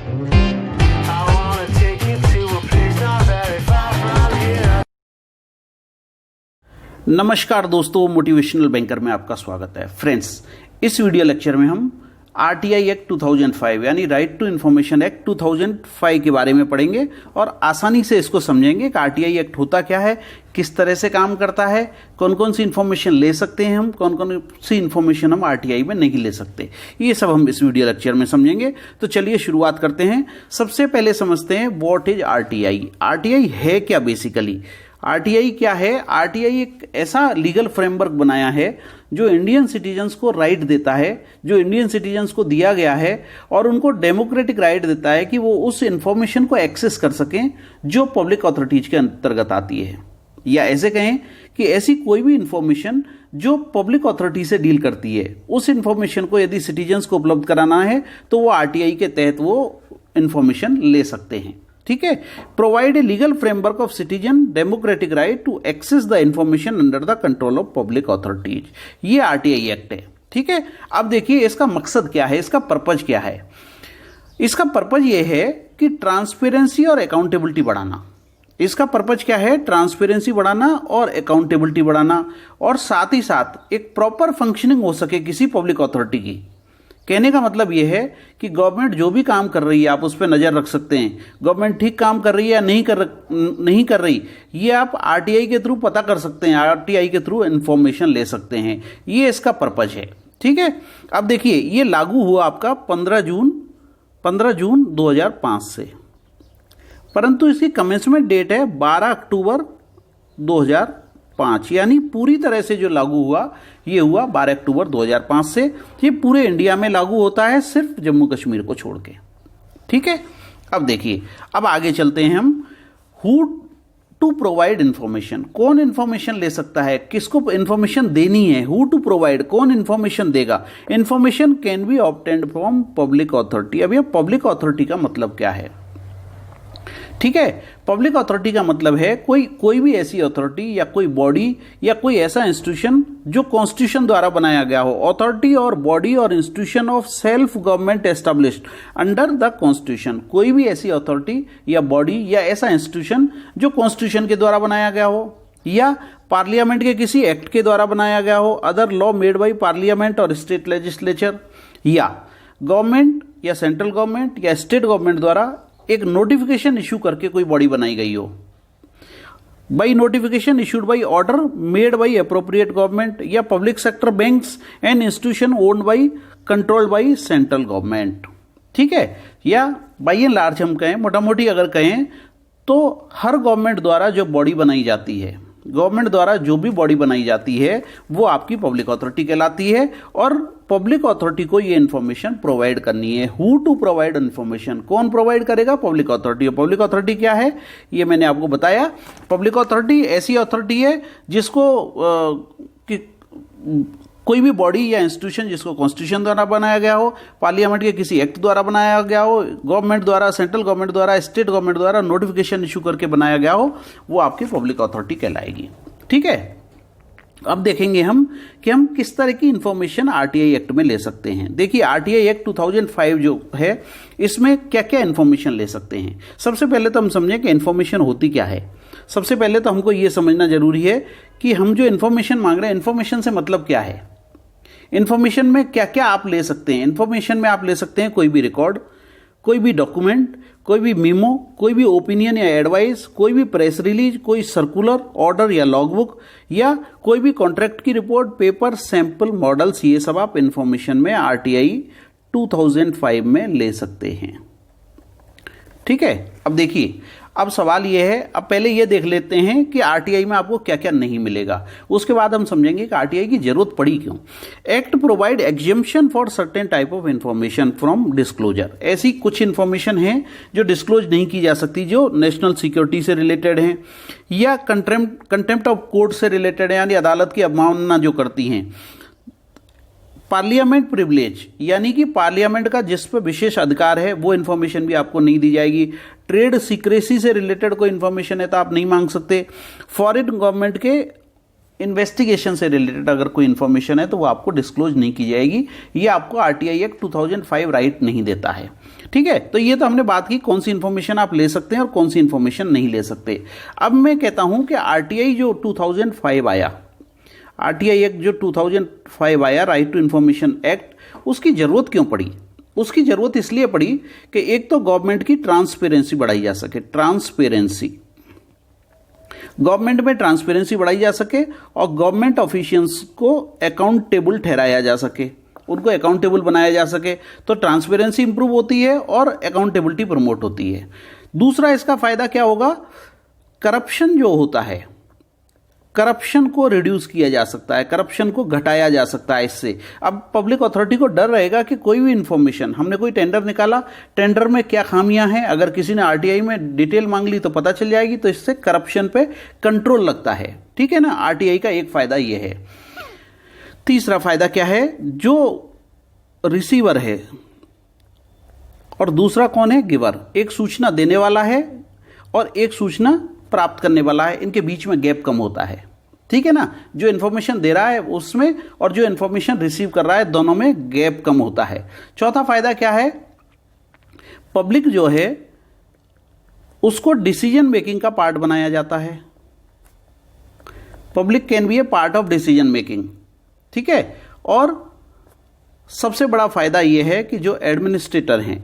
I wanna take you to a place not very far from here. नमस्कार दोस्तों, motivational banker में आपका स्वागत है। फ्रेंड्स, इस वीडियो लेक्चर में हम आरटीआई एक्ट 2005 यानी राइट टू इन्फॉर्मेशन एक्ट 2005 के बारे में पढ़ेंगे और आसानी से इसको समझेंगे कि आरटीआई एक्ट होता क्या है, किस तरह से काम करता है, कौन कौन सी इन्फॉर्मेशन ले सकते हैं हम, कौन कौन सी इन्फॉर्मेशन हम आरटीआई में नहीं ले सकते, ये सब हम इस वीडियो लेक्चर में समझेंगे। तो चलिए शुरुआत करते हैं। सबसे पहले समझते हैं व्हाट इज आरटीआई। आरटीआई है क्या बेसिकली? आरटीआई क्या है? आरटीआई एक ऐसा लीगल फ्रेमवर्क बनाया है जो इंडियन सिटीजन्स को राइट देता है, जो इंडियन सिटीजन्स को दिया गया है और उनको डेमोक्रेटिक राइट देता है कि वो उस इंफॉर्मेशन को एक्सेस कर सकें जो पब्लिक अथॉरिटीज के अंतर्गत आती है, या ऐसे कहें कि ऐसी कोई भी इंफॉर्मेशन जो पब्लिक अथॉरिटी से डील करती है, उस इंफॉर्मेशन को यदि सिटीजन्स को उपलब्ध कराना है तो वो आरटीआई के तहत वो इंफॉर्मेशन ले सकते हैं। ठीक है। Provide a legal framework of citizen democratic right to access the information under the control of public authorities, ये आरटीआई एक्ट है। ठीक है। अब देखिए इसका मकसद क्या है, इसका पर्पज क्या है। इसका पर्पज ये है कि ट्रांसपेरेंसी और अकाउंटेबिलिटी बढ़ाना। इसका पर्पज क्या है? ट्रांसपेरेंसी बढ़ाना और अकाउंटेबिलिटी बढ़ाना, और साथ ही साथ एक प्रॉपर फंक्शनिंग हो सके किसी पब्लिक अथॉरिटी की। कहने का मतलब यह है कि गवर्नमेंट जो भी काम कर रही है आप उस पर नजर रख सकते हैं। गवर्नमेंट ठीक काम कर रही है या नहीं कर रही, ये आप आरटीआई के थ्रू पता कर सकते हैं, आरटीआई के थ्रू इंफॉर्मेशन ले सकते हैं। ये इसका पर्पज है। ठीक है। अब देखिए ये लागू हुआ आपका 15 जून 2005 से, परंतु इसकी कमेंसमेंट डेट है 12 अक्टूबर 2005, यानी पूरी तरह से जो लागू हुआ ये हुआ 12 अक्टूबर 2005 से। ये पूरे इंडिया में लागू होता है, सिर्फ जम्मू कश्मीर को छोड़ के। ठीक है। अब देखिए, अब आगे चलते हैं हम। हु टू प्रोवाइड इंफॉर्मेशन, कौन इंफॉर्मेशन ले सकता है, किसको इंफॉर्मेशन देनी है। हु टू प्रोवाइड, कौन इंफॉर्मेशन देगा। Information can be obtained from public authority. अब ये पब्लिक अथॉरिटी का मतलब क्या है? ठीक है। पब्लिक अथॉरिटी का मतलब है कोई भी ऐसी अथॉरिटी या कोई बॉडी या कोई ऐसा इंस्टीट्यूशन जो कॉन्स्टिट्यूशन द्वारा बनाया गया हो। अथॉरिटी और बॉडी और institution of self government established under the constitution. कोई भी ऐसी अथॉरिटी या बॉडी या ऐसा इंस्टीट्यूशन जो कॉन्स्टिट्यूशन के द्वारा बनाया गया हो या पार्लियामेंट के किसी एक्ट के द्वारा बनाया गया हो, other law made by parliament और स्टेट लेजिस्लेचर, या गवर्नमेंट या सेंट्रल गवर्नमेंट या स्टेट गवर्नमेंट द्वारा एक नोटिफिकेशन इशू करके कोई बॉडी बनाई गई हो। By notification issued by order made by appropriate government, या public sector banks and institution owned by controlled by central government. ठीक है। या बाई एंड लार्ज हम कहें, मोटा मोटी अगर कहें तो हर गवर्नमेंट द्वारा जो बॉडी बनाई जाती है, गवर्नमेंट द्वारा जो भी बॉडी बनाई जाती है वो आपकी पब्लिक अथॉरिटी कहलाती है, और पब्लिक अथॉरिटी को ये इंफॉर्मेशन प्रोवाइड करनी है। हु टू प्रोवाइड इंफॉर्मेशन, कौन प्रोवाइड करेगा? Public authority. पब्लिक अथॉरिटी क्या है ये मैंने आपको बताया। पब्लिक अथॉरिटी ऐसी अथॉरिटी है जिसको कोई भी बॉडी या इंस्टीट्यूशन जिसको कॉन्स्टिट्यूशन द्वारा बनाया गया हो, पार्लियामेंट के किसी एक्ट द्वारा बनाया गया हो, गवर्नमेंट द्वारा, सेंट्रल गवर्नमेंट द्वारा, स्टेट गवर्नमेंट द्वारा नोटिफिकेशन इशू करके बनाया गया हो, वो आपकी पब्लिक अथॉरिटी कहलाएगी। ठीक है। अब देखेंगे हम कि हम किस तरह की इंफॉर्मेशन आरटीआई एक्ट में ले सकते हैं। देखिए आरटीआई एक्ट 2005 जो है इसमें क्या क्या इंफॉर्मेशन ले सकते हैं। सबसे पहले तो हम समझें कि इंफॉर्मेशन होती क्या है। सबसे पहले तो हमको ये समझना जरूरी है कि हम जो इंफॉर्मेशन मांग रहे हैं, इंफॉर्मेशन से मतलब क्या है। इंफॉर्मेशन में क्या क्या आप ले सकते हैं। इंफॉर्मेशन में आप ले सकते हैं कोई भी रिकॉर्ड, कोई भी डॉक्यूमेंट, कोई भी मीमो, कोई भी ओपिनियन या एडवाइस, कोई भी प्रेस रिलीज, कोई सर्कुलर, ऑर्डर या लॉगबुक, या कोई भी कॉन्ट्रैक्ट की रिपोर्ट, पेपर, सैंपल, मॉडल्स, ये सब आप इंफॉर्मेशन में आरटीआई 2005 में ले सकते हैं। ठीक है। अब देखिए, अब सवाल यह है, अब पहले यह देख लेते हैं कि आरटीआई में आपको क्या क्या नहीं मिलेगा, उसके बाद हम समझेंगे कि आरटीआई की जरूरत पड़ी क्यों। Act provide exemption for certain type of information from disclosure. ऐसी कुछ इंफॉर्मेशन है जो डिस्क्लोज नहीं की जा सकती, जो नेशनल सिक्योरिटी से रिलेटेड है या कंटेम्प्ट ऑफ कोर्ट से रिलेटेड है, यानी अदालत की अवमानना जो करती हैं। पार्लियामेंट प्रिविलेज, यानी कि पार्लियामेंट का जिस पर विशेष अधिकार है वो इन्फॉर्मेशन भी आपको नहीं दी जाएगी। ट्रेड सीक्रेसी से रिलेटेड कोई इन्फॉर्मेशन है तो आप नहीं मांग सकते। फॉरेन गवर्नमेंट के इन्वेस्टिगेशन से रिलेटेड अगर कोई इन्फॉर्मेशन है तो वो आपको डिस्क्लोज नहीं की जाएगी। ये आपको आरटीआई एक्ट 2005 राइट नहीं देता है। ठीक है, तो ये तो हमने बात की कौन सी इंफॉर्मेशन आप ले सकते हैं और कौन सी इंफॉर्मेशन नहीं ले सकते। अब मैं कहता हूं कि आरटीआई जो 2005 आया, आरटीआई एक्ट जो 2005 आया, राइट टू इंफॉर्मेशन एक्ट, उसकी जरूरत क्यों पड़ी? उसकी जरूरत इसलिए पड़ी कि एक तो गवर्नमेंट की ट्रांसपेरेंसी बढ़ाई जा सके, ट्रांसपेरेंसी, गवर्नमेंट में ट्रांसपेरेंसी बढ़ाई जा सके और गवर्नमेंट ऑफिशियल्स को अकाउंटेबल ठहराया जा सके, उनको अकाउंटेबल बनाया जा सके, तो ट्रांसपेरेंसी इंप्रूव होती है और अकाउंटेबिलिटी प्रमोट होती है। दूसरा इसका फायदा क्या होगा, करप्शन जो होता है, करप्शन को रिड्यूस किया जा सकता है, करप्शन को घटाया जा सकता है इससे। अब पब्लिक अथॉरिटी को डर रहेगा कि कोई भी इंफॉर्मेशन, हमने कोई टेंडर निकाला, टेंडर में क्या खामियां हैं, अगर किसी ने आरटीआई में डिटेल मांग ली तो पता चल जाएगी, तो इससे करप्शन पे कंट्रोल लगता है। ठीक है ना, आरटीआई का एक फायदा यह है। तीसरा फायदा क्या है, जो रिसीवर है और दूसरा कौन है, गिवर, एक सूचना देने वाला है और एक सूचना प्राप्त करने वाला है, इनके बीच में गैप कम होता है। ठीक है ना, जो इन्फॉर्मेशन दे रहा है उसमें और जो इन्फॉर्मेशन रिसीव कर रहा है दोनों में गैप कम होता है। चौथा फायदा क्या है, पब्लिक जो है उसको डिसीजन मेकिंग का पार्ट बनाया जाता है। Public can be A part of decision making. ठीक है, और सबसे बड़ा फायदा यह है कि जो एडमिनिस्ट्रेटर हैं,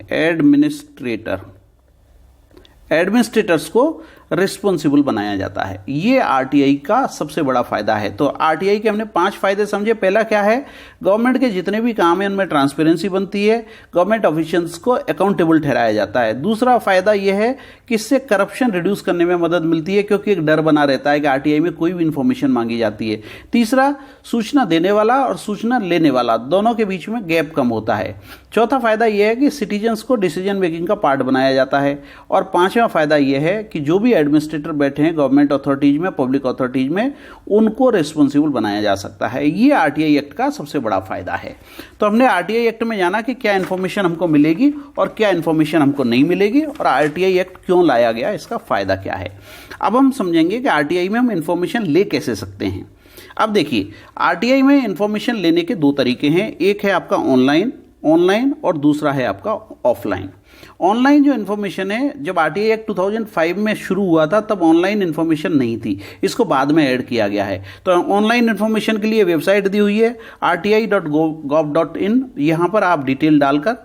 एडमिनिस्ट्रेटर्स को रिस्पॉन्सिबल बनाया जाता है। ये आरटीआई का सबसे बड़ा फायदा है। तो आरटीआई के हमने 5 फायदे समझे। पहला क्या है, गवर्नमेंट के जितने भी काम हैं उनमें ट्रांसपेरेंसी बनती है, गवर्नमेंट ऑफिशियल्स को अकाउंटेबल ठहराया जाता है। दूसरा फायदा यह है कि इससे करप्शन रिड्यूस करने में मदद मिलती है, क्योंकि एक डर बना रहता है कि आरटीआई में कोई भी इंफॉर्मेशन मांगी जाती है। तीसरा, सूचना देने वाला और सूचना लेने वाला दोनों के बीच में गैप कम होता है। चौथा फायदा यह है कि सिटीजन्स को डिसीजन मेकिंग का पार्ट बनाया जाता है। और पांचवा फायदा यह है कि जो भी एडमिनिस्ट्रेटर बैठे हैं गवर्नमेंट अथॉरिटीज में, पब्लिक अथॉरिटीज में, उनको रिस्पॉन्सिबल बनाया जा सकता है। ये आरटीआई एक्ट का सबसे बड़ा फायदा है। तो हमने आरटीआई एक्ट में जाना कि क्या इंफॉर्मेशन हमको मिलेगी और क्या इंफॉर्मेशन हमको नहीं मिलेगी, और आरटीआई एक्ट क्यों लाया गया, इसका फायदा क्या है। अब हम समझेंगे कि आरटीआई में हम इंफॉर्मेशन ले कैसे सकते हैं। अब देखिए, आरटीआई में इंफॉर्मेशन लेने के 2 तरीके हैं। एक है आपका ऑनलाइन और दूसरा है आपका ऑफलाइन। ऑनलाइन जो इन्फॉर्मेशन है, जब आरटीआई एक्ट 2005 में शुरू हुआ था तब ऑनलाइन इन्फॉर्मेशन नहीं थी, इसको बाद में ऐड किया गया है। तो ऑनलाइन इन्फॉर्मेशन के लिए वेबसाइट दी हुई है rti.gov.in। यहां पर आप डिटेल डालकर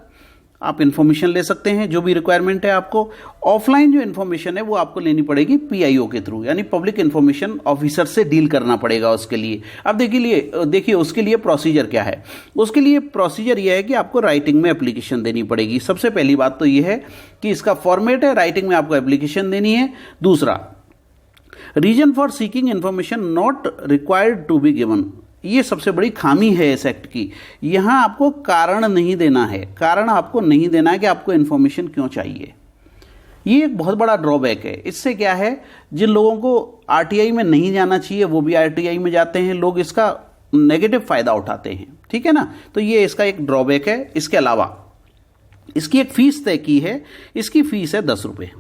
आप इन्फॉर्मेशन ले सकते हैं, जो भी रिक्वायरमेंट है आपको। ऑफलाइन जो इन्फॉर्मेशन है वो आपको लेनी पड़ेगी पीआईओ के थ्रू, यानी पब्लिक इन्फॉर्मेशन ऑफिसर से डील करना पड़ेगा उसके लिए। अब देखिए उसके लिए प्रोसीजर क्या है। उसके लिए प्रोसीजर यह है कि आपको राइटिंग में एप्लीकेशन देनी पड़ेगी। सबसे पहली बात तो यह है कि इसका फॉर्मेट है, राइटिंग में आपको एप्लीकेशन देनी है। दूसरा, reason for seeking information not required to be given. ये सबसे बड़ी खामी है इस एक्ट की। यहां आपको कारण नहीं देना है, कारण आपको नहीं देना है कि आपको इन्फॉर्मेशन क्यों चाहिए। ये एक बहुत बड़ा ड्रॉबैक है। इससे क्या है, जिन लोगों को आरटीआई में नहीं जाना चाहिए वो भी आरटीआई में जाते हैं, लोग इसका नेगेटिव फायदा उठाते हैं। ठीक है ना, तो ये इसका एक ड्रॉबैक है। इसके अलावा इसकी एक फीस तय की है। इसकी फीस है 10 रुपये,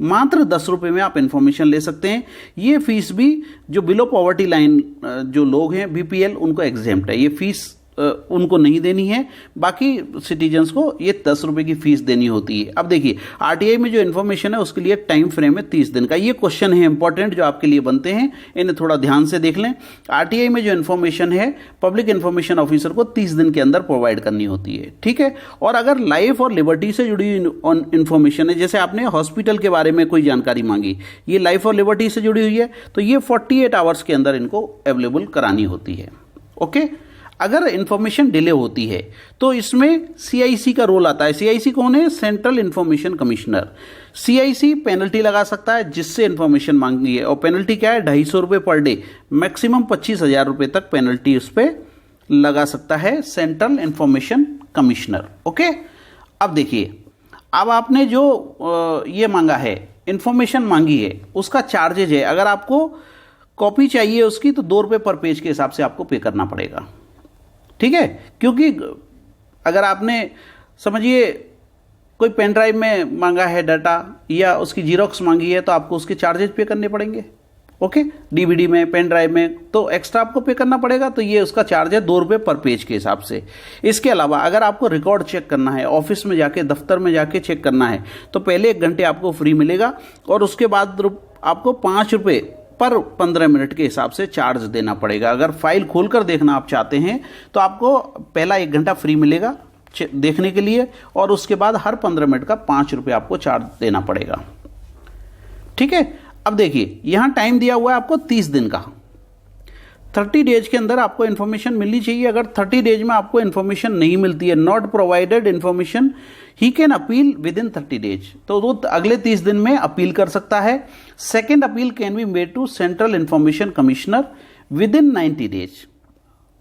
मात्र 10 रुपये में आप इंफॉर्मेशन ले सकते हैं। ये फीस भी जो बिलो पॉवर्टी लाइन जो लोग हैं, बीपीएल, उनको एग्जेम्प्ट है। ये फीस उनको नहीं देनी है, बाकी सिटीजन्स को ये 10 रुपये की फीस देनी होती है। अब देखिए, आरटीआई में जो इन्फॉर्मेशन है उसके लिए टाइम फ्रेम है 30 दिन का। ये क्वेश्चन है इंपॉर्टेंट जो आपके लिए बनते हैं, इन्हें थोड़ा ध्यान से देख लें। आरटीआई में जो इन्फॉर्मेशन है पब्लिक इन्फॉर्मेशन ऑफिसर को 30 दिन के अंदर प्रोवाइड करनी होती है। ठीक है, और अगर लाइफ और लिबर्टी से जुड़ी इन्फॉर्मेशन है, जैसे आपने हॉस्पिटल के बारे में कोई जानकारी मांगी, ये लाइफ और लिबर्टी से जुड़ी हुई है, तो ये 48 आवर्स के अंदर इनको अवेलेबल करानी होती है। ओके, अगर इंफॉर्मेशन डिले होती है तो इसमें सीआईसी का रोल आता है। सीआईसी कौन है, central information commissioner. CIC penalty लगा सकता है जिससे इंफॉर्मेशन मांगी है, और पेनल्टी क्या है, 250 रुपये पर डे, मैक्सिमम 25,000 रुपये तक पेनल्टी उस पर लगा सकता है सेंट्रल इंफॉर्मेशन कमिश्नर। ओके, अब देखिए, अब आपने जो ये मांगा है, इंफॉर्मेशन मांगी है, उसका चार्जेज है। अगर आपको कॉपी चाहिए उसकी तो 2 रुपये पर पेज के हिसाब से आपको पे करना पड़ेगा। ठीक है, क्योंकि अगर आपने समझिए कोई पेन ड्राइव में मांगा है डाटा या उसकी जीरोक्स मांगी है तो आपको उसके चार्जेज पे करने पड़ेंगे। ओके, डीवीडी में, पेन ड्राइव में, तो एक्स्ट्रा आपको पे करना पड़ेगा। तो ये उसका चार्ज है 2 रुपये पर पेज के हिसाब से। इसके अलावा अगर आपको रिकॉर्ड चेक करना है, ऑफिस में जाके, दफ्तर में जाके चेक करना है, तो पहले 1 घंटे आपको फ्री मिलेगा और उसके बाद आपको 5 रुपये पर 15 मिनट के हिसाब से चार्ज देना पड़ेगा। अगर फाइल खोलकर देखना आप चाहते हैं तो आपको पहला 1 घंटा फ्री मिलेगा देखने के लिए और उसके बाद हर 15 मिनट का 5 रुपये आपको चार्ज देना पड़ेगा। ठीक है, अब देखिए यहां टाइम दिया हुआ है आपको 30 दिन का। 30 डेज के अंदर आपको इन्फॉर्मेशन मिलनी चाहिए। अगर 30 डेज में आपको इन्फॉर्मेशन नहीं मिलती है, not provided information, he can appeal with in 30 days, तो वो अगले 30 दिन में अपील कर सकता है। Second appeal can be made to central information commissioner within 90 days,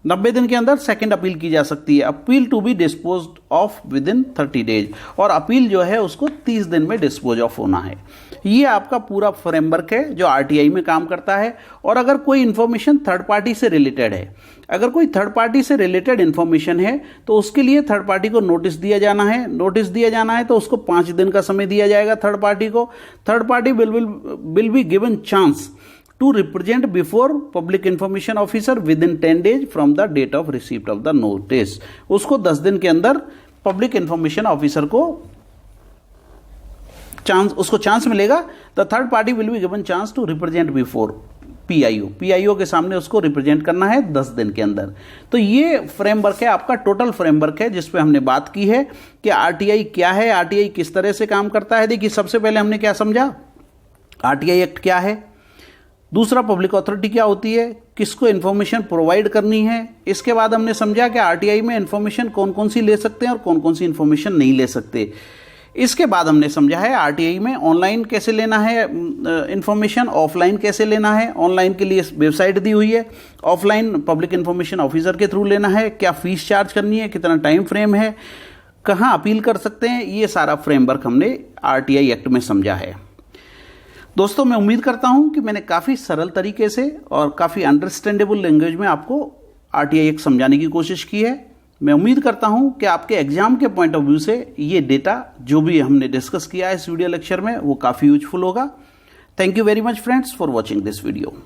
90 दिन के अंदर सेकंड अपील की जा सकती है। Appeal to be disposed of within 30 days, और अपील जो है उसको 30 दिन में डिस्पोज ऑफ होना है। ये आपका पूरा फ्रेमवर्क है जो आरटीआई में काम करता है। और अगर कोई इंफॉर्मेशन थर्ड पार्टी से रिलेटेड है, अगर कोई थर्ड पार्टी से रिलेटेड इंफॉर्मेशन है तो उसके लिए थर्ड पार्टी को नोटिस दिया जाना है। नोटिस दिया जाना है तो उसको 5 दिन का समय दिया जाएगा थर्ड पार्टी को। Third party will be given chance to represent before public information officer within 10 days from the date of receipt of the notice। उसको 10 दिन के अंदर पब्लिक इंफॉर्मेशन ऑफिसर को चांस मिलेगा। The third party will be given chance to represent before PIO के सामने उसको represent करना है 10 दिन के अंदर। तो ये फ्रेमवर्क है, आपका टोटल फ्रेमवर्क है जिस पे हमने बात की है कि आरटीआई क्या है, आरटीआई किस तरह से काम करता है। देखिए सबसे पहले हमने क्या समझा, आरटीआई एक्ट क्या है, दूसरा पब्लिक अथॉरिटी क्या होती है, किसको इन्फॉर्मेशन प्रोवाइड करनी है। इसके बाद हमने समझा कि आरटीआई में इन्फॉर्मेशन कौन कौन सी ले सकते हैं और कौन कौन सी इन्फॉर्मेशन नहीं ले सकते। इसके बाद हमने समझा है आरटीआई में ऑनलाइन कैसे लेना है इन्फॉर्मेशन, ऑफलाइन कैसे लेना है। ऑनलाइन के लिए वेबसाइट दी हुई है, ऑफलाइन पब्लिक इन्फॉर्मेशन ऑफिसर के थ्रू लेना है, क्या फीस चार्ज करनी है, कितना टाइम फ्रेम है, कहाँ अपील कर सकते हैं। ये सारा फ्रेमवर्क हमने आरटीआई एक्ट में समझा है। दोस्तों मैं उम्मीद करता हूं कि मैंने काफ़ी सरल तरीके से और काफ़ी अंडरस्टैंडेबल लैंग्वेज में आपको आरटीआई एक्ट समझाने की कोशिश की है। मैं उम्मीद करता हूं कि आपके एग्जाम के पॉइंट ऑफ व्यू से ये डेटा जो भी हमने डिस्कस किया है इस वीडियो लेक्चर में वो काफ़ी यूजफुल होगा। Thank you very much friends for watching this video.